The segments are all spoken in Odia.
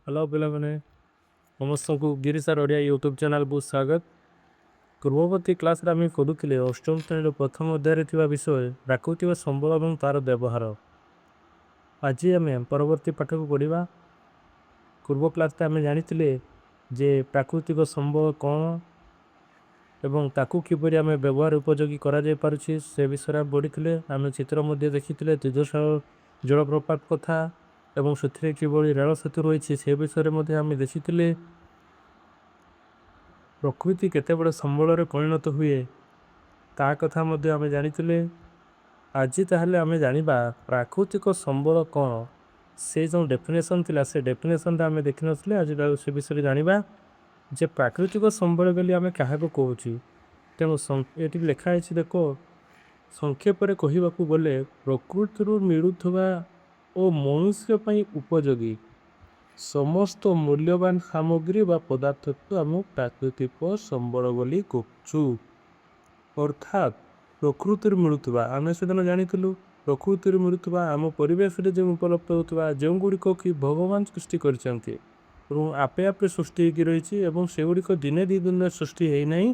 ହ୍ୟାଲୋ ପିଲାମାନେ, ସମସ୍ତଙ୍କୁ ଗିରି ସାର୍ ଓଡ଼ିଆ ୟୁଟ୍ୟୁବ୍ ଚ୍ୟାନେଲ୍କୁ ସ୍ୱାଗତ। ପୂର୍ବବର୍ତ୍ତୀ କ୍ଲାସ୍ରେ ଆମେ କରୁଥିଲେ ଅଷ୍ଟମ ଶ୍ରେଣୀର ପ୍ରଥମ ଅଧ୍ୟାୟରେ ଥିବା ବିଷୟ ପ୍ରାକୃତିକ ସମ୍ବଳ ଏବଂ ତା'ର ବ୍ୟବହାର। ଆଜି ଆମେ ପରବର୍ତ୍ତୀ ପାଠକୁ ପଢ଼ିବା। ପୂର୍ବ କ୍ଲାସ୍ରେ ଆମେ ଜାଣିଥିଲେ ଯେ ପ୍ରାକୃତିକ ସମ୍ବଳ କ'ଣ ଏବଂ ତାକୁ କିପରି ଆମେ ବ୍ୟବହାର ଉପଯୋଗୀ କରାଯାଇପାରୁଛି ସେ ବିଷୟରେ ଆମେ ପଢ଼ିଥିଲେ। ଆମେ ଚିତ୍ର ମଧ୍ୟ ଦେଖିଥିଲେ ତେଜସାଳ ଜଳପ୍ରପାତ କଥା ଏବଂ ସେଥିରେ କିଭଳି ରେଳ ସେତୁ ରହିଛି ସେ ବିଷୟରେ ମଧ୍ୟ ଆମେ ଦେଖିଥିଲେ। ପ୍ରକୃତି କେତେବେଳେ ସମ୍ବଳରେ ପରିଣତ ହୁଏ ତା କଥା ମଧ୍ୟ ଆମେ ଜାଣିଥିଲେ। ଆଜି ତାହେଲେ ଆମେ ଜାଣିବା ପ୍ରାକୃତିକ ସମ୍ବଳ କ'ଣ। ସେ ଯେଉଁ ଡେଫିନେସନ୍ ଥିଲା ସେ ଡେଫିନେସନ୍ଟା ଆମେ ଦେଖିନଥିଲେ। ଆଜି ସେ ବିଷୟରେ ଜାଣିବା ଯେ ପ୍ରାକୃତିକ ସମ୍ବଳ ବୋଲି ଆମେ କାହାକୁ କହୁଛୁ। ତେଣୁ ଏଠି ଲେଖା ହେଇଛି ଦେଖ, ସଂକ୍ଷେପରେ କହିବାକୁ ଗଲେ ପ୍ରକୃତିରୁ ମିଳୁଥିବା ଓ ମନୁଷ୍ୟ ପାଇଁ ଉପଯୋଗୀ ସମସ୍ତ ମୂଲ୍ୟବାନ ସାମଗ୍ରୀ ବା ପଦାର୍ଥକୁ ଆମେ ପ୍ରାକୃତିକ ସମ୍ବଳ ବୋଲି କହୁଛୁ। ଅର୍ଥାତ୍ ପ୍ରକୃତିରୁ ମିଳୁଥିବା, ଆମେ ସେଦିନ ଜାଣିଥିଲୁ ପ୍ରକୃତିରୁ ମିଳୁଥିବା ଆମ ପରିବେଶରେ ଯେଉଁ ଉପଲବ୍ଧ ହେଉଥିବା ଯେଉଁଗୁଡ଼ିକ କି ଭଗବାନ ସୃଷ୍ଟି କରିଛନ୍ତି ଏବଂ ଆପେ ଆପେ ସୃଷ୍ଟି ହୋଇକି ରହିଛି ଏବଂ ସେଗୁଡ଼ିକ ଦିନେ ଦୁଇ ଦିନରେ ସୃଷ୍ଟି ହେଇନାହିଁ,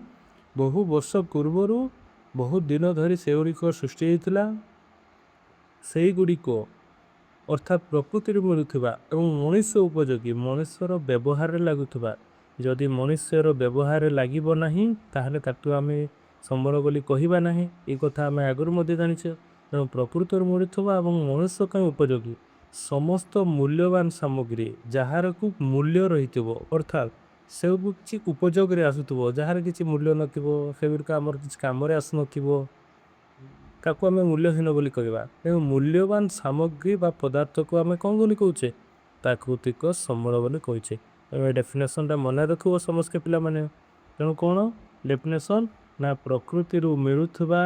ବହୁ ବର୍ଷ ପୂର୍ବରୁ ବହୁତ ଦିନ ଧରି ସେଗୁଡ଼ିକ ସୃଷ୍ଟି ହେଇଥିଲା। ସେଇଗୁଡ଼ିକ ଅର୍ଥାତ୍ ପ୍ରକୃତିରୁ ମିଳୁଥିବା ଏବଂ ମଣିଷ ଉପଯୋଗୀ ମଣିଷର ବ୍ୟବହାରରେ ଲାଗୁଥିବା, ଯଦି ମନୁଷ୍ୟର ବ୍ୟବହାରରେ ଲାଗିବ ନାହିଁ ତାହେଲେ ତାକୁ ଆମେ ସମ୍ବଳ ବୋଲି କହିବା ନାହିଁ। ଏ କଥା ଆମେ ଆଗରୁ ମଧ୍ୟ ଜାଣିଛେ। ତେଣୁ ପ୍ରକୃତିରୁ ମିଳୁଥିବା ଏବଂ ମନୁଷ୍ୟ ପାଇଁ ଉପଯୋଗୀ ସମସ୍ତ ମୂଲ୍ୟବାନ ସାମଗ୍ରୀ ଯାହାରକୁ ମୂଲ୍ୟ ରହିଥିବ, ଅର୍ଥାତ୍ ସବୁ କିଛି ଉପଯୋଗରେ ଆସୁଥିବ, ଯାହାର କିଛି ମୂଲ୍ୟ ନଥିବ, ସେଗୁଡ଼ିକ ଆମର କିଛି କାମରେ ଆସୁନଥିବ, ତାକୁ ଆମେ ମୂଲ୍ୟହୀନ ବୋଲି କହିବା। ତେଣୁ ମୂଲ୍ୟବାନ ସାମଗ୍ରୀ ବା ପଦାର୍ଥକୁ ଆମେ କ'ଣ ବୋଲି କହୁଛେ? ପ୍ରାକୃତିକ ସମ୍ବଳ ବୋଲି କହୁଛେ। ତେଣୁ ଏ ଡେଫିନେସନ୍ଟା ମନେ ରଖିବ ସମସ୍ତେ ପିଲାମାନେ। ତେଣୁ କ'ଣ ଡେଫିନେସନ୍? ନା ପ୍ରକୃତିରୁ ମିଳୁଥିବା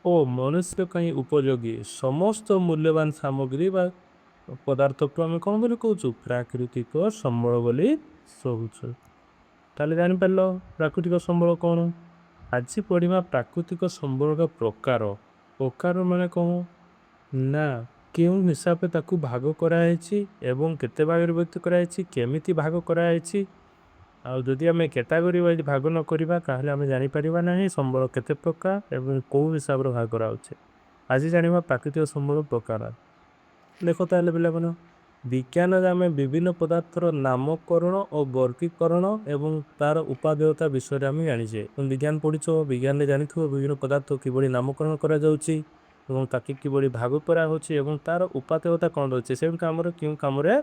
ଓ ମନୁଷ୍ୟ ପାଇଁ ଉପଯୋଗୀ ସମସ୍ତ ମୂଲ୍ୟବାନ ସାମଗ୍ରୀ ବା ପଦାର୍ଥକୁ ଆମେ କ'ଣ ବୋଲି କହୁଛୁ? ପ୍ରାକୃତିକ ସମ୍ବଳ ବୋଲି କହୁଛୁ। ତାହେଲେ ଜାଣିପାରିଲ ପ୍ରାକୃତିକ ସମ୍ବଳ କ'ଣ। ଆଜି ପଢ଼ିବା ପ୍ରାକୃତିକ ସମ୍ବଳର ପ୍ରକାର। ପ୍ରକାର ମାନେ କ'ଣ ନା କେଉଁ ହିସାବରେ ତାକୁ ଭାଗ କରାଯାଇଛି ଏବଂ କେତେ ଭାଗରେ ବିଭକ୍ତ କରାଯାଇଛି, କେମିତି ଭାଗ କରାଯାଇଛି। ଆଉ ଯଦି ଆମେ କ୍ୟାଟାଗୋରୀ ୱାଇଜ୍ ଭାଗ ନ କରିବା ତାହେଲେ ଆମେ ଜାଣିପାରିବା ନାହିଁ ସମ୍ବଳ କେତେ ପ୍ରକାର ଏବଂ କେଉଁ ହିସାବରେ ଭାଗ କରାଯାଉଛି। ଆଜି ଜାଣିବା ପ୍ରାକୃତିକ ସମ୍ବଳ ପ୍ରକାର। ଦେଖ ତାହେଲେ ପିଲାମାନେ, ବିଜ୍ଞାନରେ ଆମେ ବିଭିନ୍ନ ପଦାର୍ଥର ନାମକରଣ ଓ ବର୍ଗୀକରଣ ଏବଂ ତା'ର ଉପାଦେୟତା ବିଷୟରେ ଆମେ ଜାଣିଛେ। ବିଜ୍ଞାନ ପଢ଼ିଛ, ବିଜ୍ଞାନରେ ଜାଣିଥିବ ବିଭିନ୍ନ ପଦାର୍ଥ କିଭଳି ନାମକରଣ କରାଯାଉଛି ଏବଂ ତାକୁ କିଭଳି ଭାଗ କରାହେଉଛି ଏବଂ ତା'ର ଉପାଦେୟତା କ'ଣ ରହିଛି, ସେଗୁଡ଼ିକ ଆମର କେଉଁ କାମରେ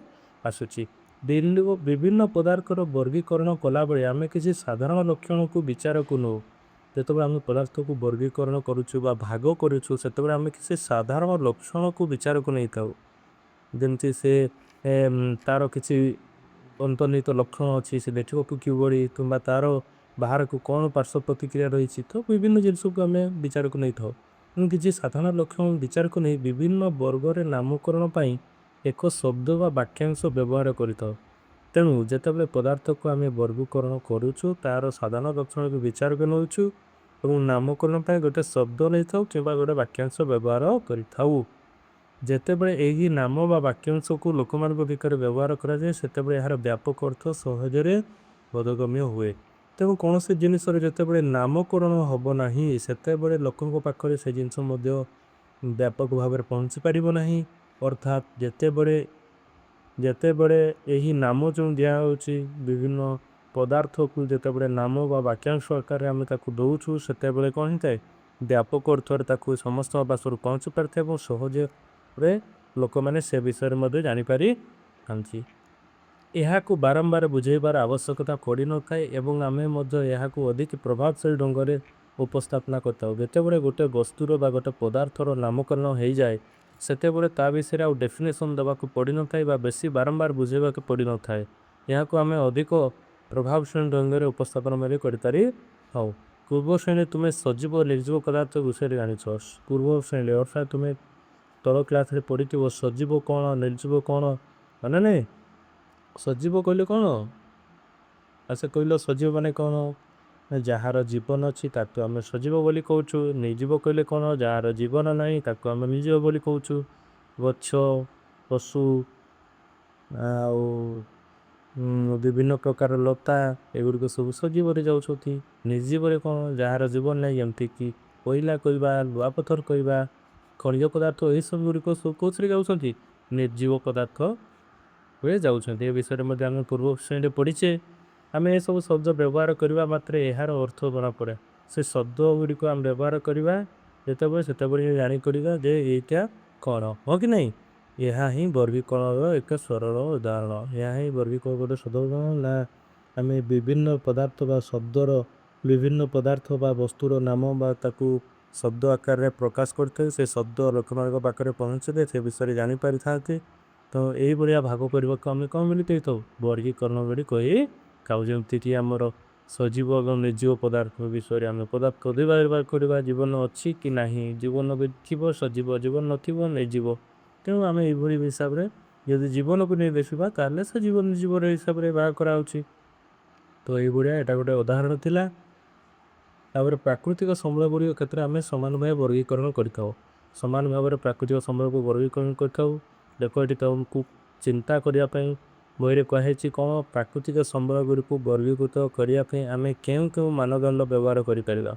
ଆସୁଛି। ବିଭିନ୍ନ ପଦାର୍ଥର ବର୍ଗୀକରଣ କଲାବେଳେ ଆମେ କିଛି ସାଧାରଣ ଲକ୍ଷଣକୁ ବିଚାରକୁ ନେଉ। ଯେତେବେଳେ ଆମେ ପଦାର୍ଥକୁ ବର୍ଗୀକରଣ କରୁଛୁ ବା ଭାଗ କରୁଛୁ ସେତେବେଳେ ଆମେ କିଛି ସାଧାରଣ ଲକ୍ଷଣକୁ ବିଚାରକୁ ନେଇଥାଉ। ଯେମିତି ସେ ତା'ର କିଛି ଅନ୍ତର୍ନିହିତ ଲକ୍ଷଣ ଅଛି, ସେ ଦେଖିବାକୁ କିଭଳି କିମ୍ବା ତା'ର ବାହାରକୁ କ'ଣ ପାର୍ଶ୍ୱ ପ୍ରତିକ୍ରିୟା ରହିଛି, ତ ବିଭିନ୍ନ ଜିନିଷକୁ ଆମେ ବିଚାରକୁ ନେଇଥାଉ। ତେଣୁ କିଛି ସାଧାରଣ ଲକ୍ଷଣ ବିଚାରକୁ ନେଇ ବିଭିନ୍ନ ବର୍ଗରେ ନାମକରଣ ପାଇଁ ଏକ ଶବ୍ଦ ବା ବାକ୍ୟାଂଶ ବ୍ୟବହାର କରିଥାଉ। ତେଣୁ ଯେତେବେଳେ ପଦାର୍ଥକୁ ଆମେ ବର୍ଗୀକରଣ କରୁଛୁ ତା'ର ସାଧାରଣ ଲକ୍ଷଣକୁ ବିଚାରକୁ ନେଉଛୁ ଏବଂ ନାମକରଣ ପାଇଁ ଗୋଟେ ଶବ୍ଦ ନେଇଥାଉ କିମ୍ବା ଗୋଟେ ବାକ୍ୟାଂଶ ବ୍ୟବହାର କରିଥାଉ। ଯେତେବେଳେ ଏହି ନାମ ବା ବାକ୍ୟାଂଶକୁ ଲୋକମାନଙ୍କ ଭିତରେ ବ୍ୟବହାର କରାଯାଏ ସେତେବେଳେ ଏହାର ବ୍ୟାପକ ଅର୍ଥ ସହଜରେ ବୋଧଗମ୍ୟ ହୁଏ। ତେଣୁ କୌଣସି ଜିନିଷରେ ଯେତେବେଳେ ନାମକରଣ ହେବ ନାହିଁ ସେତେବେଳେ ଲୋକଙ୍କ ପାଖରେ ସେ ଜିନିଷ ମଧ୍ୟ ବ୍ୟାପକ ଭାବରେ ପହଞ୍ଚି ପାରିବ ନାହିଁ। ଅର୍ଥାତ୍ ଯେତେବେଳେ ଏହି ନାମ ଯେଉଁ ଦିଆହେଉଛି ବିଭିନ୍ନ ପଦାର୍ଥକୁ ଯେତେବେଳେ ନାମ ବା ବାକ୍ୟାଂଶ ଆକାରରେ ଆମେ ତାକୁ ଦେଉଛୁ ସେତେବେଳେ କ'ଣ ହେଇଥାଏ? ବ୍ୟାପକ ଅର୍ଥରେ ତାକୁ ସମସ୍ତଙ୍କ ପାଖରୁ ପହଞ୍ଚି ପାରିଥାଏ ଏବଂ ସହଜରେ ଲୋକମାନେ ସେ ବିଷୟରେ ମଧ୍ୟ ଜାଣିପାରିଥାନ୍ତି। ଏହାକୁ ବାରମ୍ବାର ବୁଝାଇବାର ଆବଶ୍ୟକତା ପଡ଼ିନଥାଏ ଏବଂ ଆମେ ମଧ୍ୟ ଏହାକୁ ଅଧିକ ପ୍ରଭାବଶାଳୀ ଢଙ୍ଗରେ ଉପସ୍ଥାପନା କରିଥାଉ। ଯେତେବେଳେ ଗୋଟେ ବସ୍ତୁର ବା ଗୋଟେ ପଦାର୍ଥର ନାମକରଣ ହୋଇଯାଏ ସେତେବେଳେ ତା ବିଷୟରେ ଆଉ ଡେଫିନେସନ୍ ଦେବାକୁ ପଡ଼ିନଥାଏ ବା ବେଶୀ ବାରମ୍ବାର ବୁଝାଇବାକୁ ପଡ଼ିନଥାଏ। ଏହାକୁ ଆମେ ଅଧିକ ପ୍ରଭାବଶାଳୀ ଢଙ୍ଗରେ ଉପସ୍ଥାପନ ମଧ୍ୟ କରିପାରିଥାଉ। ପୂର୍ବ ଶ୍ରେଣୀରେ ତୁମେ ସଜୀବ ଓ ନିର୍ଜୀବ ପଦାର୍ଥ ବିଷୟରେ ଜାଣିଛ। ପୂର୍ବ ଶ୍ରେଣୀରେ ଅର୍ଥାତ୍ ତୁମେ ତଳ କ୍ଲାସ୍ରେ ପଢ଼ିଥିବ ସଜୀବ କ'ଣ ନିର୍ଜୀବ କ'ଣ, ମାନେ ନାହିଁ। ସଜୀବ କହିଲେ କ'ଣ? ଆଚ୍ଛା କହିଲ ସଜୀବ ମାନେ କ'ଣ? ଯାହାର ଜୀବନ ଅଛି ତାକୁ ଆମେ ସଜୀବ ବୋଲି କହୁଛୁ। ନିର୍ଜୀବ କହିଲେ କ'ଣ? ଯାହାର ଜୀବନ ନାହିଁ ତାକୁ ଆମେ ନିର୍ଜୀବ ବୋଲି କହୁଛୁ। ଗଛ, ପଶୁ, ଆଉ ବିଭିନ୍ନ ପ୍ରକାର ଲତା ଏଗୁଡ଼ିକ ସବୁ ସଜୀବରେ ଯାଉଛନ୍ତି। ନିର୍ଜୀବରେ କ'ଣ ଯାହାର ଜୀବନ ନାହିଁ, ଯେମିତିକି କୋଇଲା କହିବା, ଲୁହାପଥର କହିବା, ଖଣିଜ ପଦାର୍ଥ ଏହିସବୁ ଗୁଡ଼ିକ ସବୁ କେଉଁଥିରେ ଯାଉଛନ୍ତି? ନିର୍ଜୀବ ପଦାର୍ଥ ରେ ଯାଉଛନ୍ତି। ଏ ବିଷୟରେ ମଧ୍ୟ ଆମେ ପୂର୍ବ ଶ୍ରେଣୀରେ ପଢ଼ିଛେ। ଆମେ ଏସବୁ ଶବ୍ଦ ବ୍ୟବହାର କରିବା ମାତ୍ରେ ଏହାର ଅର୍ଥ ଜଣାପଡ଼େ। ସେ ଶବ୍ଦ ଗୁଡ଼ିକ ଆମେ ବ୍ୟବହାର କରିବା ସେତେବେଳେ ଜାଣିକରିବା ଯେ ଏଇଟା କ'ଣ, ହଁ କି ନାହିଁ? ଏହା ହିଁ ବର୍ଗୀକରଣର ଏକ ସରଳ ଉଦାହରଣ। ଏହା ହିଁ ବର୍ଗୀକରଣ ଗୋଟେ ଉଦାହରଣ ନା ଆମେ ବିଭିନ୍ନ ପଦାର୍ଥ ବା ଶବ୍ଦର ବିଭିନ୍ନ ପଦାର୍ଥ ବା ବସ୍ତୁର ନାମ ବା ତାକୁ ଶବ୍ଦ ଆକାରରେ ପ୍ରକାଶ କରିଥାଏ। ସେ ଶବ୍ଦ ଲୋକମାନଙ୍କ ପାଖରେ ପହଞ୍ଚିଲେ ସେ ବିଷୟରେ ଜାଣିପାରିଥାନ୍ତି। ତ ଏଇଭଳିଆ ଭାଗ କରିବାକୁ ଆମେ କ'ଣ ବୋଲି କହିଥାଉ? ବର୍ଗୀକରଣ ବୋଲି କହିଥାଉ। ଯେମିତିକି ଆମର ସଜୀବ ଏବଂ ନିର୍ଜୀବ ପଦାର୍ଥ ବିଷୟରେ ଆମେ ପଦାର୍ଥ ବ୍ୟବହାର କରିବା। ଜୀବନ ଅଛି କି ନାହିଁ, ଜୀବନ ବି ଥିବ, ସଜୀବ ଜୀବନ ନଥିବ, ନିର୍ଜୀବ। ତେଣୁ ଆମେ ଏଇଭଳି ହିସାବରେ ଯଦି ଜୀବନକୁ ନେଇ ଦେଖିବା ତାହେଲେ ସେ ନିର୍ଜୀବର ହିସାବରେ ବାହାର କରାହେଉଛି। ତ ଏଇଭଳିଆ ଏଇଟା ଗୋଟେ ଉଦାହରଣ ଥିଲା। ତାପରେ ପ୍ରାକୃତିକ ସମ୍ବଳ ଗୁଡ଼ିକ କ୍ଷେତ୍ରରେ ଆମେ ସମାନ ଭାବେ ବର୍ଗୀକରଣ କରିଥାଉ। ସମାନ ଭାବରେ ପ୍ରାକୃତିକ ସମ୍ବଳକୁ ବର୍ଗୀକରଣ କରିଥାଉ। ଦେଖ ଏଠି ତମକୁ ଚିନ୍ତା କରିବା ପାଇଁ ବହିରେ କୁହାଯାଇଛି କ'ଣ? ପ୍ରାକୃତିକ ସମ୍ବଳ ଗୁଡ଼ିକୁ ବର୍ଗୀକୃତ କରିବା ପାଇଁ ଆମେ କେଉଁ କେଉଁ ମାନଦଣ୍ଡ ବ୍ୟବହାର କରିପାରିବା।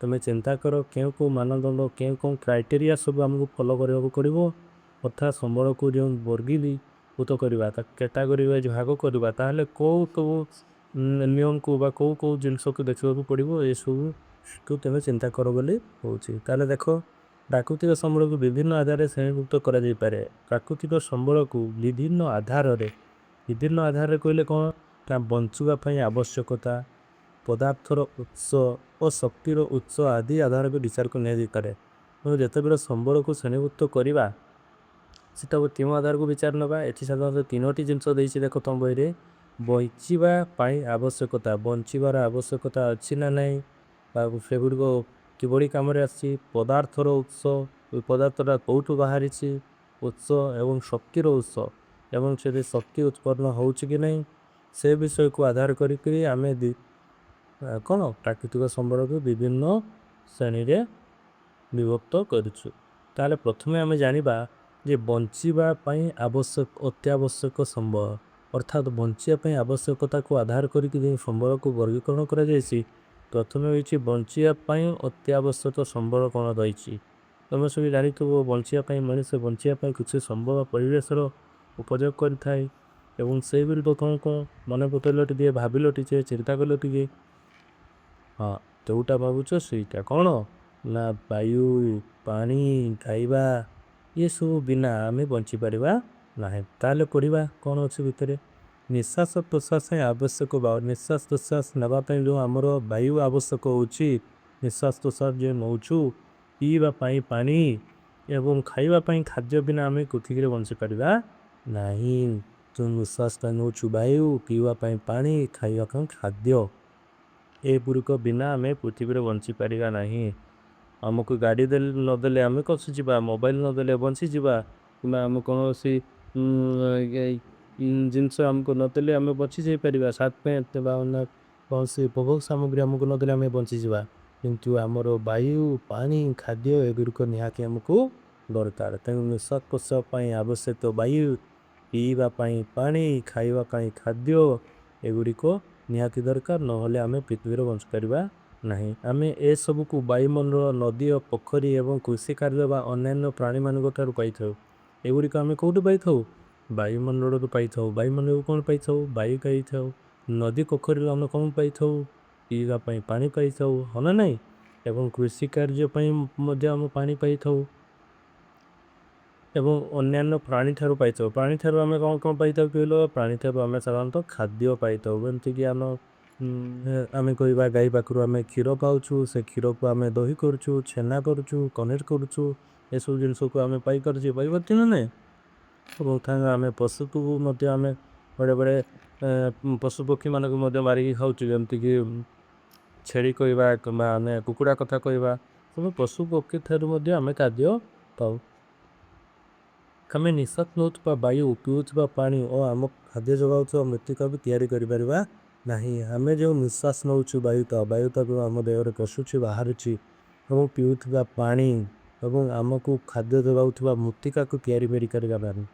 ତୁମେ ଚିନ୍ତା କର କେଉଁ ମାନଦଣ୍ଡ, କେଉଁ କ୍ରାଇଟେରିଆ ସବୁ ଆମକୁ ଫଲୋ କରିବାକୁ ପଡ଼ିବ। ଅର୍ଥାତ୍ ସମ୍ବଳକୁ ଯେଉଁ ବର୍ଗୀକୃତ କରିବା, ତା କ୍ୟାଟାଗୋରୀ ୱାଇଜ୍ ଭାଗ କରିବା, ତାହେଲେ କେଉଁ ନିୟମକୁ ବା କେଉଁ ଜିନିଷକୁ ଦେଖିବାକୁ ପଡ଼ିବ, ଏସବୁକୁ ତୁମେ ଚିନ୍ତା କର ବୋଲି କହୁଛି। ତାହେଲେ ଦେଖ, ପ୍ରାକୃତିକ ସମ୍ବଳକୁ ବିଭିନ୍ନ ଆଧାରରେ ଶ୍ରେଣୀଭୁକ୍ତ କରାଯାଇପାରେ। ପ୍ରାକୃତିକ ସମ୍ବଳକୁ ବିଭିନ୍ନ ଆଧାରରେ କହିଲେ କ'ଣ? ତା ବଞ୍ଚିବା ପାଇଁ ଆବଶ୍ୟକତା, ପଦାର୍ଥର ଉତ୍ସ ଓ ଶକ୍ତିର ଉତ୍ସ ଆଦି ଆଧାରକୁ ବିଚାରକୁ ନିଆଯାଇପାରେ। ତେଣୁ ଯେତେବେଳେ ସମ୍ବଳକୁ ଶ୍ରେଣୀଭୁକ୍ତ କରିବା ସେଟା କେଉଁ ଆଧାରକୁ ବିଚାର ନେବା? ଏଠି ସାଧାରଣତଃ ତିନୋଟି ଜିନିଷ ଦେଇଛି। ଦେଖ ତମ ବହିରେ ବଞ୍ଚିବା ପାଇଁ ଆବଶ୍ୟକତା, ବଞ୍ଚିବାର ଆବଶ୍ୟକତା ଅଛି ନା ନାହିଁ ବା ସେଗୁଡ଼ିକ କିଭଳି କାମରେ ଆସିଛି। ପଦାର୍ଥର ଉତ୍ସ, ପଦାର୍ଥଟା କେଉଁଠୁ ବାହାରିଛି, ଉତ୍ସ ଏବଂ ଶକ୍ତିର ଉତ୍ସ ଏବଂ ସେଠି ଶକ୍ତି ଉତ୍ପନ୍ନ ହେଉଛି କି ନାହିଁ, ସେ ବିଷୟକୁ ଆଧାର କରିକି ଆମେ କ'ଣ ପ୍ରାକୃତିକ ସମ୍ବଳକୁ ବିଭିନ୍ନ ଶ୍ରେଣୀରେ ବିଭକ୍ତ କରିଛୁ। ତାହେଲେ ପ୍ରଥମେ ଆମେ ଜାଣିବା ଯେ ବଞ୍ଚିବା ପାଇଁ ଅତ୍ୟାବଶ୍ୟକ ସମ୍ବଳ, ଅର୍ଥାତ୍ ବଞ୍ଚିବା ପାଇଁ ଆବଶ୍ୟକତାକୁ ଆଧାର କରିକି ଯେଉଁ ସମ୍ବଳକୁ ବର୍ଗୀକରଣ କରାଯାଇଛି, ପ୍ରଥମେ ହେଉଛି ବଞ୍ଚିବା ପାଇଁ ଅତ୍ୟାବଶ୍ୟକ ସମ୍ବଳ କ'ଣ ରହିଛି। ତୁମେ ସବୁ ଜାଣିଥିବ ବଞ୍ଚିବା ପାଇଁ, ମଣିଷ ବଞ୍ଚିବା ପାଇଁ କିଛି ସମ୍ବଳ ପରିବେଶର ଉପଯୋଗ କରିଥାଏ। ଏବଂ ସେଇଗୁଡ଼ିକ କ'ଣ କ'ଣ ମନେ ପକାଇଲ ଟିକେ, ଭାବିଲ ଟିକେ, ଚିନ୍ତା କଲ ଟିକେ। ହଁ, ଯେଉଁଟା ଭାବୁଛ ସେଇଟା କ'ଣ ନା ବାୟୁ, ପାଣି, ଖାଇବା ଏସବୁ ବିନା ଆମେ ବଞ୍ଚିପାରିବା ନାହିଁ। ତାହେଲେ ପଢ଼ିବା କ'ଣ ଅଛି ଭିତରେ। ନିଶ୍ୱାସ ପ୍ରଶ୍ୱାସ ପାଇଁ ଆବଶ୍ୟକ ନିଶ୍ୱାସ ପ୍ରଶ୍ୱାସ ନେବା ପାଇଁ ଯେଉଁ ଆମର ବାୟୁ ଆବଶ୍ୟକ ହେଉଛି, ନିଶ୍ୱାସ ପ୍ରଶ୍ୱାସ ଯେଉଁ ନେଉଛୁ, ପିଇବା ପାଇଁ ପାଣି ଏବଂ ଖାଇବା ପାଇଁ ଖାଦ୍ୟ ବିନା ଆମେ ପୃଥିବୀରେ ବଞ୍ଚିପାରିବା ନାହିଁ। ଯେଉଁ ନିଶ୍ୱାସଟା ନେଉଛୁ ବାୟୁ, ପିଇବା ପାଇଁ ପାଣି, ଖାଇବା ପାଇଁ ଖାଦ୍ୟ, ଏଗୁଡ଼ିକ ବିନା ଆମେ ପୃଥିବୀରେ ବଞ୍ଚିପାରିବା ନାହିଁ। ଆମକୁ ଗାଡ଼ି ନଦେଲେ ଆମେ ଯିବା, ମୋବାଇଲ ନଦେଲେ ବଞ୍ଚିଯିବା, କିମ୍ବା ଆମେ କୌଣସି ଜିନିଷ ଆମକୁ ନଦେଲେ ଆମେ ବଞ୍ଚି ଯାଇପାରିବା। ସାର୍ଟ ପ୍ୟାଣ୍ଟ ବା କୌଣସି ଉପଭୋଗ ସାମଗ୍ରୀ ଆମକୁ ନଦେଲେ ଆମେ ବଞ୍ଚିଯିବା। କିନ୍ତୁ ଆମର ବାୟୁ, ପାଣି, ଖାଦ୍ୟ ଏଗୁଡ଼ିକ ନିହାତି ଆମକୁ ଦରକାର। ତେଣୁ ନିଶ୍ୱାସ ପ୍ରଶ୍ୱାସ ପାଇଁ ଆବଶ୍ୟକ ବାୟୁ, ପିଇବା ପାଇଁ ପାଣି, ଖାଇବା ପାଇଁ ଖାଦ୍ୟ ଏଗୁଡ଼ିକ ନିହାତି ଦରକାର, ନହେଲେ ଆମେ ପୃଥିବୀରେ ବଞ୍ଚିପାରିବା ନାହିଁ। ଆମେ ଏସବୁକୁ ବାୟୁମଣ୍ଡଳ, ନଦୀ ଓ ପୋଖରୀ ଏବଂ କୃଷି କାର୍ଯ୍ୟ ବା ଅନ୍ୟାନ୍ୟ ପ୍ରାଣୀମାନଙ୍କ ଠାରୁ ପାଇଥାଉ। ଏଗୁଡ଼ିକ ଆମେ କେଉଁଠୁ ପାଇଥାଉ? ବାୟୁମଣ୍ଡଳରୁ ପାଇଥାଉ। ବାୟୁମଣ୍ଡଳରୁ କ'ଣ ପାଇଥାଉ? ବାୟୁ ପାଇଥାଉ। ନଦୀ ପୋଖରୀରୁ ଆମେ କ'ଣ ପାଇଥାଉ? ପିଇବା ପାଇଁ ପାଣି ପାଇଥାଉ, ହଁ ନା ନାହିଁ? ଏବଂ କୃଷି କାର୍ଯ୍ୟ ପାଇଁ ମଧ୍ୟ ଆମେ ପାଣି ପାଇଥାଉ। ଏବଂ ଅନ୍ୟାନ୍ୟ ପ୍ରାଣୀ ଠାରୁ ପାଇଥାଉ। ପ୍ରାଣୀ ଠାରୁ ଆମେ କ'ଣ କ'ଣ ପାଇଥାଉ କହିଲ? ପ୍ରାଣୀ ଠାରୁ ଆମେ ସାଧାରଣତଃ ଖାଦ୍ୟ ପାଇଥାଉ। ଯେମିତିକି ଆମେ କହିବା ଗାଈ ପାଖରୁ ଆମେ କ୍ଷୀର ପାଉଛୁ, ସେ କ୍ଷୀରକୁ ଆମେ ଦହି କରୁଛୁ, ଛେନା କରୁଛୁ, ପନିର କରୁଛୁ, ଏସବୁ ଜିନିଷକୁ ଆମେ ପାଇପାରୁଛୁ ନା ନାହିଁ? ଏବଂ ଆମେ ପଶୁକୁ ମଧ୍ୟ ଆମେ ବେଳେ ପଶୁପକ୍ଷୀମାନଙ୍କୁ ମଧ୍ୟ ମାରିକି ଖାଉଛୁ। ଯେମିତିକି ଛେଳି କହିବା କିମ୍ବା ଆମେ କୁକୁଡ଼ା କଥା କହିବା, ତେଣୁ ପଶୁପକ୍ଷୀ ଠାରୁ ମଧ୍ୟ ଆମେ ଖାଦ୍ୟ ପାଉ। ଆମେ ନିଶ୍ୱାସ ନେଉଥିବା ବାୟୁ, ପିଉଥିବା ପାଣି ଓ ଆମକୁ ଖାଦ୍ୟ ଯୋଗାଉଥିବା ମୃତ୍ତିକା ବି ତିଆରି କରିପାରିବା ନାହିଁ। ଆମେ ଯେଉଁ ନିଶ୍ୱାସ ନେଉଛୁ ବାୟୁଟାକୁ ଆମ ଦେହରେ ପଶୁଛି, ବାହାରୁଛି ଏବଂ ପିଉଥିବା ପାଣି ଏବଂ ଆମକୁ ଖାଦ୍ୟ ଯୋଗାଉଥିବା ମୃତ୍ତିକାକୁ ତିଆରି କରିପାରିବା ନାହିଁ।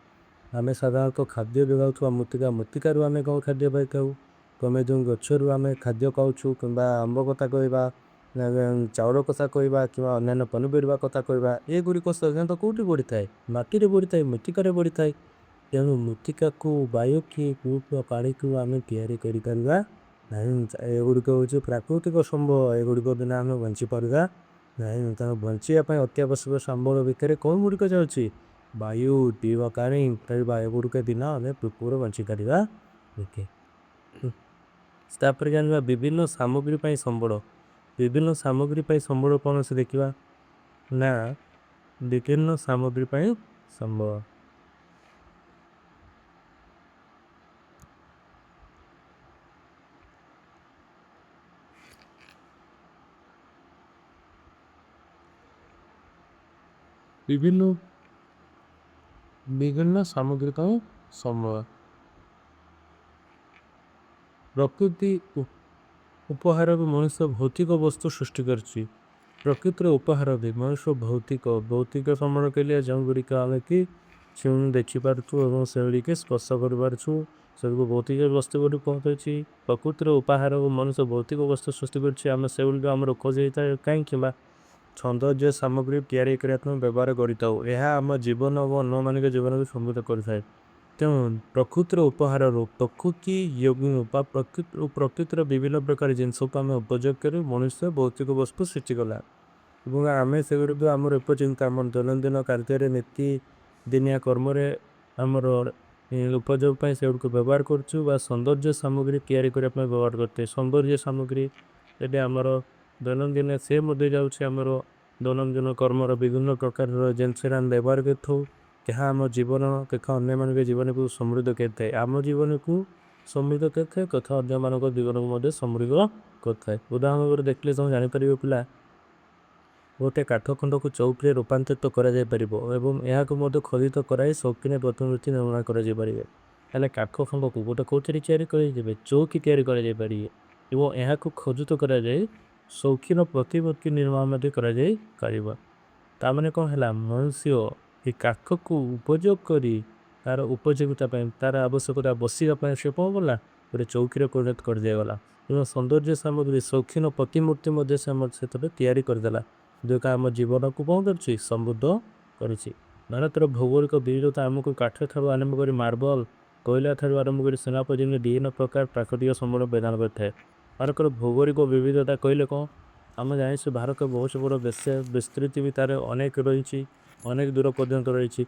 ଆମେ ସାଧାରଣତଃ ଖାଦ୍ୟ ଯୋଗାଉଥିବା ମୃତ୍ତିକା ମୃତ୍ତିକାରୁ ଆମେ କ'ଣ ଖାଦ୍ୟ ପାଇଥାଉ। ଆମେ ଯେଉଁ ଗଛରୁ ଆମେ ଖାଦ୍ୟ ଖାଉଛୁ କିମ୍ବା ଆମ୍ବ କଥା କହିବା, ଚାଉଳ କଥା କହିବା କିମ୍ବା ଅନ୍ୟାନ୍ୟ ପନିପରିବା କଥା କହିବା, ଏଗୁଡ଼ିକ ସାଧାରଣତଃ କେଉଁଠି ବଢ଼ିଥାଏ? ମାଟିରେ ବଢ଼ିଥାଏ, ମୃତ୍ତିକାରେ ବଢ଼ିଥାଏ। ତେଣୁ ମୃତ୍ତିକାକୁ ବାୟୁକି ପାଣିକୁ ଆମେ ତିଆରି କରିପାରିବା ନାହିଁ। ଏଗୁଡ଼ିକ ହେଉଛି ପ୍ରାକୃତିକ ସମ୍ବଳ। ଏଗୁଡ଼ିକ ବିନା ଆମେ ବଞ୍ଚିପାରିବା ନାହିଁ। ତେଣୁ ବଞ୍ଚିବା ପାଇଁ ଅତ୍ୟାବଶ୍ୟକ ସମ୍ବଳ ଭିତରେ କ'ଣ ଗୁଡ଼ିକ ଯାଉଛି? ବାୟୁ, ପିଇବା ପାଣି, ଏଗୁଡ଼ିକ ବିନା ଆମେ ପୃଥିବୀରେ ବଞ୍ଚିପାରିବା ନାହିଁ। ତାପରେ ଜାଣିବା ବିଭିନ୍ନ ସାମଗ୍ରୀ ପାଇଁ ସମ୍ବଳ। ବିଭିନ୍ନ ସାମଗ୍ରୀ ପାଇଁ ସମ୍ବଳ କ'ଣ ସେ ଦେଖିବା ନା ବିଭିନ୍ନ ସାମଗ୍ରୀ ପାଇଁ ସମ୍ବଳ। ବିଭିନ୍ନ ସାମଗ୍ରୀ ପାଇଁ ସମ୍ବଳ। ପ୍ରକୃତି ଉପହାରରୁ ମଣିଷ ଭୌତିକ ବସ୍ତୁ ସୃଷ୍ଟି କରିଛି। ପ୍ରକୃତିର ଉପହାର ବି ମଣିଷ ଭୌତିକ ସମ୍ବଳ କହିଲେ ଯେଉଁଗୁଡ଼ିକ ଆମେ କି ଦେଖିପାରୁଛୁ ଏବଂ ସେଗୁଡ଼ିକ ସ୍ପର୍ଶ କରିପାରୁଛୁ, ସେଗୁଡ଼ିକୁ ଭୌତିକ ବସ୍ତୁ ବୋଲି କୁହାଯାଉଛି। ପ୍ରକୃତିର ଉପହାର ମଣିଷ ଭୌତିକ ବସ୍ତୁ ସୃଷ୍ଟି କରିଛି। ଆମେ ସେଗୁଡ଼ିକ ଆମର ଖୋଜ ହେଇଥାଏ କାହିଁକି ବା ସୌନ୍ଦର୍ଯ୍ୟ ସାମଗ୍ରୀ ତିଆରି କରିବା ପାଇଁ ବ୍ୟବହାର କରିଥାଉ। ଏହା ଆମ ଜୀବନ ଓ ଅନ୍ୟମାନଙ୍କ ଜୀବନକୁ ସମୃଦ୍ଧ କରିଥାଏ। ତେଣୁ ପ୍ରକୃତିର ଉପହାରରୁ ପ୍ରକୃତିର ବିଭିନ୍ନ ପ୍ରକାର ଜିନିଷକୁ ଆମେ ଉପଯୋଗ କରି ମନୁଷ୍ୟ ଭୌତିକ ବସ୍ତୁ ସୃଷ୍ଟି କଲା ଏବଂ ଆମେ ସେଗୁଡ଼ିକ ଆମର ଉପଯୋଗିତା ଆମ ଦୈନନ୍ଦିନ କାର୍ଯ୍ୟରେ ନୀତି ଦିନିଆ କର୍ମରେ ଆମର ଉପଯୋଗ ପାଇଁ ସେଗୁଡ଼ିକୁ ବ୍ୟବହାର କରୁଛୁ ବା ସୌନ୍ଦର୍ଯ୍ୟ ସାମଗ୍ରୀ ତିଆରି କରିବା ପାଇଁ ବ୍ୟବହାର କରିଥାଏ। ସୌନ୍ଦର୍ଯ୍ୟ ସାମଗ୍ରୀ ଏବେ ଆମର ଦୈନନ୍ଦିନ ସେ ମଧ୍ୟ ଯାଉଛି ଆମର ଦୈନନ୍ଦିନ କର୍ମର ବିଭିନ୍ନ ପ୍ରକାରର ଜିନିଷରେ ଆମେ ବ୍ୟବହାର କରିଥାଉ। ଏହା ଆମ ଜୀବନ ତଥା ଅନ୍ୟମାନଙ୍କ ଜୀବନକୁ ସମୃଦ୍ଧ କରିଥାଏ। ଆମ ଜୀବନକୁ ସମୃଦ୍ଧ କରିଥାଏ ତଥା ଅନ୍ୟମାନଙ୍କ ଜୀବନକୁ ମଧ୍ୟ ସମୃଦ୍ଧ କରିଥାଏ। ଉଦାହରଣ ଭାବରେ ଦେଖିଲେ ତମେ ଜାଣିପାରିବ ପିଲା, ଗୋଟେ କାଠ ଖଣ୍ଡକୁ ଚୌକିରେ ରୂପାନ୍ତରିତ କରାଯାଇପାରିବ ଏବଂ ଏହାକୁ ମଧ୍ୟ ଖୋଦିତ କରାଇ ସୌଖିନ ପ୍ରତିମୂର୍ତ୍ତି ନିର୍ମାଣ କରାଯାଇପାରିବ। ହେଲେ କାଠ ଖଣ୍ଡକୁ ଗୋଟେ କେଉଁଥିରେ ତିଆରି କରାଯାଇପାରିବ? ଚୌକି ତିଆରି କରାଯାଇପାରିବ ଏବଂ ଏହାକୁ ଖୋଦିତ କରାଯାଇ ସୌଖିନ ପ୍ରତିମୂର୍ତ୍ତି ନିର୍ମାଣ ମଧ୍ୟ କରାଯାଇପାରିବ। ତାମାନେ କ'ଣ ହେଲା? ମନୁଷ୍ୟ ଏ କାଠକୁ ଉପଯୋଗ କରି ତାର ଉପଯୋଗିତା ପାଇଁ ତାର ଆବଶ୍ୟକତା ବସିବା ପାଇଁ ସେ କ'ଣ କଲା? ଗୋଟେ ଚୌକିରେ ପରିଣତ କରିଦିଆଗଲା ଏବଂ ସୌନ୍ଦର୍ଯ୍ୟ ସାମଗ୍ରୀ ସୌଖିନ ପ୍ରତିମୂର୍ତ୍ତି ମଧ୍ୟ ସେ ସେଥିରେ ତିଆରି କରିଦେଲା, ଯେଉଁଟା ଆମ ଜୀବନକୁ କ'ଣ କରୁଛି? ସମୃଦ୍ଧ କରୁଛି। ଭାରତର ଭୌଗୋଳିକ ବିବିଧତା ଆମକୁ କାଠ ଠାରୁ ଆରମ୍ଭ କରି ମାର୍ବଲ, କୋଇଲା ଠାରୁ ଆରମ୍ଭ କରି ସୁନା ପର୍ଯ୍ୟନ୍ତ ବିଭିନ୍ନ ପ୍ରକାର ପ୍ରାକୃତିକ ସମ୍ବଳ ପ୍ରଦାନ କରିଥାଏ। ଭାରତର ଭୌଗୋଳିକ ବିବିଧତା କହିଲେ କ'ଣ? ଆମେ ଜାଣିଛୁ ଭାରତ ବହୁତ ବଡ଼ ବିସ୍ତୃତି ବି ତାର ଅନେକ ରହିଛି, ଅନେକ ଦୂର ପର୍ଯ୍ୟନ୍ତ ରହିଛି।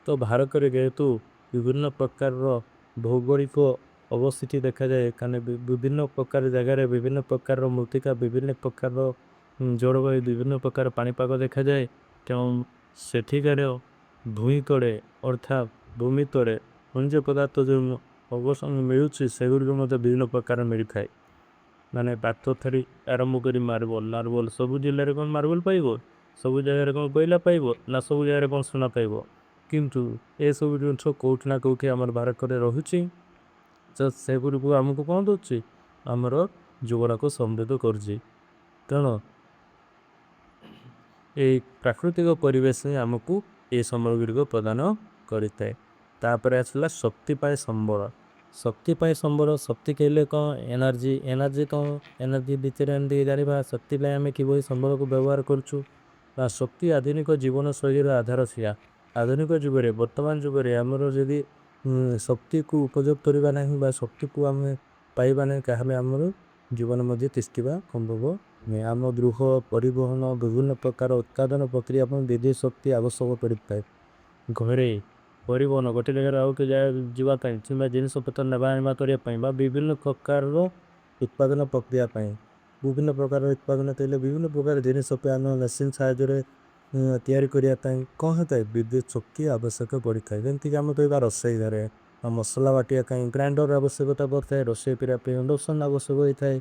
ତ ଭାରତରେ ଯେହେତୁ ବିଭିନ୍ନ ପ୍ରକାରର ଭୌଗୋଳିକ ଅବସ୍ଥିତି ଦେଖାଯାଏ, କାରଣ ବିଭିନ୍ନ ପ୍ରକାର ଜାଗାରେ ବିଭିନ୍ନ ପ୍ରକାରର ମୃତ୍ତିକା, ବିଭିନ୍ନ ପ୍ରକାରର ଜଳବାୟୁ, ବିଭିନ୍ନ ପ୍ରକାର ପାଣିପାଗ ଦେଖାଯାଏ। ତେଣୁ ସେଠିକାର ଭୂଇଁ ତଳେ ଅର୍ଥାତ୍ ଭୂମି ତଳେ ଖଣିଜ ପଦାର୍ଥ ଯେଉଁ ଅବସର ମିଳୁଛି ସେଗୁଡ଼ିକ ମଧ୍ୟ ବିଭିନ୍ନ ପ୍ରକାର ମିଳିଥାଏ। ମାନେ ପାଥର ଆରମ୍ଭ କରି ମାର୍ବଲ ସବୁ ଜିଲ୍ଲାରେ କ'ଣ ମାର୍ବଲ ପାଇବ? ସବୁ ଜାଗାରେ କ'ଣ କୋଇଲା ପାଇବ? ନା ସବୁ ଜାଗାରେ କ'ଣ ସୁନା ପାଇବ? କିନ୍ତୁ ଏସବୁ ଜିନିଷ କେଉଁଠି ନା କେଉଁଠି ଆମର ଭାରତରେ ରହୁଛି। ତ ସେଗୁଡ଼ିକୁ ଆମକୁ କ'ଣ ଦେଉଛି? ଆମର ଜୀବନକୁ ସମୃଦ୍ଧ କରୁଛି। ତେଣୁ ଏଇ ପ୍ରାକୃତିକ ପରିବେଶ ଆମକୁ ଏ ସମ୍ବଳ ଗୁଡ଼ିକ ପ୍ରଦାନ କରିଥାଏ। ତାପରେ ଆସିଲା ଶକ୍ତି ପାଇଁ ସମ୍ବଳ। ଶକ୍ତି ପାଇଁ ସମ୍ବଳ, ଶକ୍ତି କହିଲେ କ'ଣ? ଏନର୍ଜି କ'ଣ? ଏନର୍ଜି ଭିତରେ ଏମିତି ଜାଣିବା ଶକ୍ତି ପାଇଁ ଆମେ କିଭଳି ସମ୍ବଳକୁ ବ୍ୟବହାର କରୁଛୁ ବା ଶକ୍ତି ଆଧୁନିକ ଜୀବନଶୈଳୀର ଆଧାର ଥିଲା। ଆଧୁନିକ ଯୁଗରେ ବର୍ତ୍ତମାନ ଯୁଗରେ ଆମର ଯଦି ଶକ୍ତିକୁ ଉପଯୋଗ କରିବା ନାହିଁ ବା ଶକ୍ତିକୁ ଆମେ ପାଇବା ନାହିଁ, ତାହେଲେ ଆମର ଜୀବନ ମଧ୍ୟ ତିଷ୍ଠିବା ସମ୍ଭବ ନୁହେଁ। ଆମ ଗୃହ ପରିବହନ ବିଭିନ୍ନ ପ୍ରକାର ଉତ୍ପାଦନ ପ୍ରକ୍ରିୟା ପାଇଁ ବିଦ୍ୟୁତ୍ ଶକ୍ତି ଆବଶ୍ୟକ ପଡ଼ିଥାଏ। ଘରେ ପରିବହନ ଗୋଟେ ଜାଗାରେ ଆଉ ଗୋଟେ ଜାଗା ଯିବା ପାଇଁ କିମ୍ବା ଜିନିଷପତ୍ର ନେବା ଆଣିବା କରିବା ପାଇଁ ବା ବିଭିନ୍ନ ପ୍ରକାରର ଉତ୍ପାଦନ ପ୍ରକ୍ରିୟା ପାଇଁ ବିଭିନ୍ନ ପ୍ରକାର ଉତ୍ପାଦନ କହିଲେ ବିଭିନ୍ନ ପ୍ରକାର ଜିନିଷ ଆମେ ମେସିନ୍ ସାହାଯ୍ୟରେ ତିଆରି କରିବା ପାଇଁ କ'ଣ ହୋଇଥାଏ? ବିଦ୍ୟୁତ୍ ଶକ୍ତି ଆବଶ୍ୟକ ପଡ଼ିଥାଏ। ଯେମିତିକି ଆମେ କହିବା ରୋଷେଇ ଘରେ ମସଲା ବାଟିବା ପାଇଁ ଗ୍ରାଇଣ୍ଡର ଆବଶ୍ୟକତା ପଡ଼ିଥାଏ, ରୋଷେଇ କରିବା ପାଇଁ ଇଣ୍ଡକ୍ସନ୍ ଆବଶ୍ୟକ ହୋଇଥାଏ।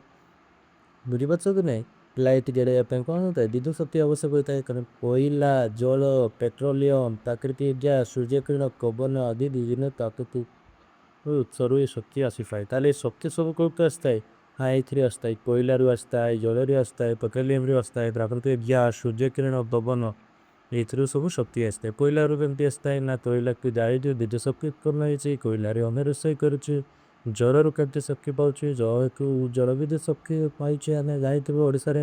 ବୁଝିପାରୁଛ କି ନାହିଁ? ଲାଇଟ୍ ଜଳାଇବା ପାଇଁ କ'ଣ ହୋଇଥାଏ? ବିଦ୍ୟୁତ୍ ଶକ୍ତି ଆବଶ୍ୟକ ହୋଇଥାଏ। କାରଣ କୋଇଲା, ଜଳ, ପେଟ୍ରୋଲିୟମ, ପ୍ରାକୃତିକ ଗ୍ୟାସ୍, ସୂର୍ଯ୍ୟକିରଣ, ପବନ ଆଦି ବିଭିନ୍ନ ପ୍ରାକୃତିକ ଉତ୍ସରୁ ଏ ଶକ୍ତି ଆସିଥାଏ। ତାହେଲେ ଏ ଶକ୍ତି ସବୁ କେଉଁଠୁ ଆସିଥାଏ? ଏଇଥିରେ ଆସିଥାଏ। କୋଇଲାରୁ ଆସିଥାଏ, ଜଳରୁ ଆସିଥାଏ, ପେଟ୍ରୋଲିୟମରୁ ଆସିଥାଏ, ପ୍ରାକୃତିକ ଗ୍ୟାସ୍, ସୂର୍ଯ୍ୟକିରଣ, ପବନ ଏଇଥିରୁ ସବୁ ଶକ୍ତି ଆସିଥାଏ। କୋଇଲାରୁ କେମିତି ଆସିଥାଏ ନା ତୈଳାକ୍ତ ଜାଳିକି ବିଦ୍ୟୁତ ଶକ୍ତି ଉତ୍ପନ୍ନ ହେଇଛି, କୋଇଲାରେ ଆମେ ରୋଷେଇ କରୁଛୁ। ଜଳରୁ କେମିତି ଶକ୍ତି ପାଉଛୁ, ଜଳକୁ ଜଳ ବିଦ୍ୟୁତ ଶକ୍ତି ପାଇଛୁ ଆମେ ଜାଣିଥିବୁ ଓଡ଼ିଶାରେ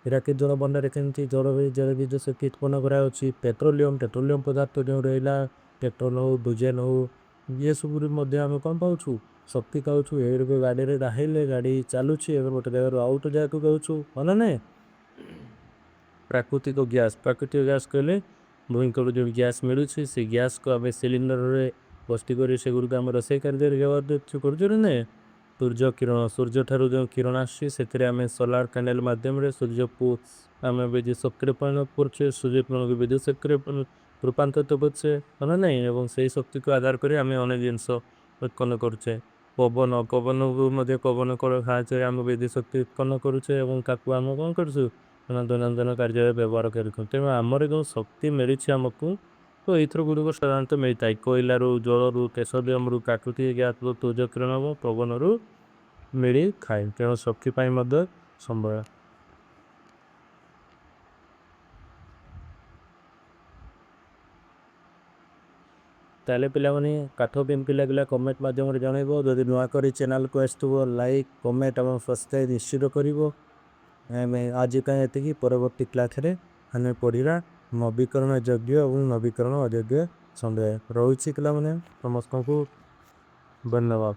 ହୀରାକୁଦ ଜଳ ଭଣ୍ଡାରରେ କେମିତି ଜଳ ବିଦ୍ୟୁତ ଶକ୍ତି ଉତ୍ପନ୍ନ କରାଯାଉଛି। ପେଟ୍ରୋଲିୟମ ପଦାର୍ଥ ଯେଉଁ ରହିଲା ପେଟ୍ରୋଲ ହଉ ଡିଜେଲ ହଉ ଇଏ ସବୁରୁ ମଧ୍ୟ ଆମେ କ'ଣ ପାଉଛୁ ଶକ୍ତି ପାଉଛୁ। ଏଇରୁ ଗାଡ଼ିରେ ରାହିଲେ ଗାଡ଼ି ଚାଲୁଛି ଏବେ ଗୋଟେ ଜାଗାରୁ ଆଉ ଗୋଟେ ଜାଗାକୁ ଯାଉଛୁ ହଁ ନା ନାହିଁ। ପ୍ରାକୃତିକ ଗ୍ୟାସ୍ କହିଲେ ଭୂଇଁକରୁ ଯେଉଁ ଗ୍ୟାସ୍ ମିଳୁଛି ସେ ଗ୍ୟାସ୍କୁ ଆମେ ସିଲିଣ୍ଡରରେ ଭର୍ତ୍ତି କରି ସେଗୁଡ଼ିକୁ ଆମେ ରୋଷେଇ କାର୍ଯ୍ୟରେ ବ୍ୟବହାର କରୁଛୁ ନା ନାହିଁ। ସୂର୍ଯ୍ୟ କିରଣ ସୂର୍ଯ୍ୟଠାରୁ ଯେଉଁ କିରଣ ଆସୁଛି ସେଥିରେ ଆମେ ସୋଲାର ପ୍ୟାନେଲ ମାଧ୍ୟମରେ ସୂର୍ଯ୍ୟକୁ ଆମେ ବିଦ୍ୟୁତ ଶକ୍ତିରେ ପରିଣତ କରୁଛେ, ସୂର୍ଯ୍ୟ କିରଣକୁ ବିଦ୍ୟୁତ ଶକ୍ତିରେ ରୂପାନ୍ତରିତ କରୁଛେ ହଁ ନା ନାହିଁ। ଏବଂ ସେହି ଶକ୍ତିକୁ ଆଧାର କରି ଆମେ ଅନେକ ଜିନିଷ ଉତ୍ପନ୍ନ କରୁଛେ। ପବନକୁ ମଧ୍ୟ ପବନ ସାହାଯ୍ୟରେ ଆମେ ବିଦ୍ୟୁତ ଶକ୍ତି ଉତ୍ପନ୍ନ କରୁଛେ ଏବଂ ତାକୁ ଆମେ କ'ଣ କରୁଛୁ ଦୈନନ୍ଦିନ କାର୍ଯ୍ୟରେ ବ୍ୟବହାର କରୁଛୁ। ତେଣୁ ଆମର ଯେଉଁ ଶକ୍ତି ମିଳିଛି ଆମକୁ ତ ଏଇଥିରୁ ଗୁଡ଼ିକ ସାଧାରଣତଃ ମିଳିଥାଏ କୋଇଲାରୁ, ଜଳରୁ, ପେଟ୍ରୋଲିୟମରୁ, ପ୍ରାକୃତିକ ଗ୍ୟାସରୁ, ସୂର୍ଯ୍ୟ କିରଣ ଏବଂ ପବନରୁ ମିଳିଥାଏ। ତେଣୁ ଶକ୍ତି ପାଇଁ ମଧ୍ୟ ସମ୍ବଳ। ତାହେଲେ ପିଲାମାନେ କାଠ କେମିତି ଲାଗିଲା କମେଣ୍ଟ ମାଧ୍ୟମରେ ଜଣାଇବ। ଯଦି ନୂଆ କରି ଚ୍ୟାନେଲକୁ ଆସିଥିବ ଲାଇକ୍ କମେଣ୍ଟ ଏବଂ ସବସ୍କ୍ରାଇବ୍ ନିଶ୍ଚିତ କରିବ। ଆମେ ଆଜି ପାଇଁ ଏତିକି, ପରବର୍ତ୍ତୀ କ୍ଲାସ୍ରେ ଆମେ ପଢ଼ିବା ନବୀକରଣ ଯୋଗ୍ୟ ଏବଂ ନବୀକରଣ ଅଯୋଗ୍ୟ ସନ୍ଦେହ। ରହୁଛି ପିଲାମାନେ ସମସ୍ତଙ୍କୁ ଧନ୍ୟବାଦ।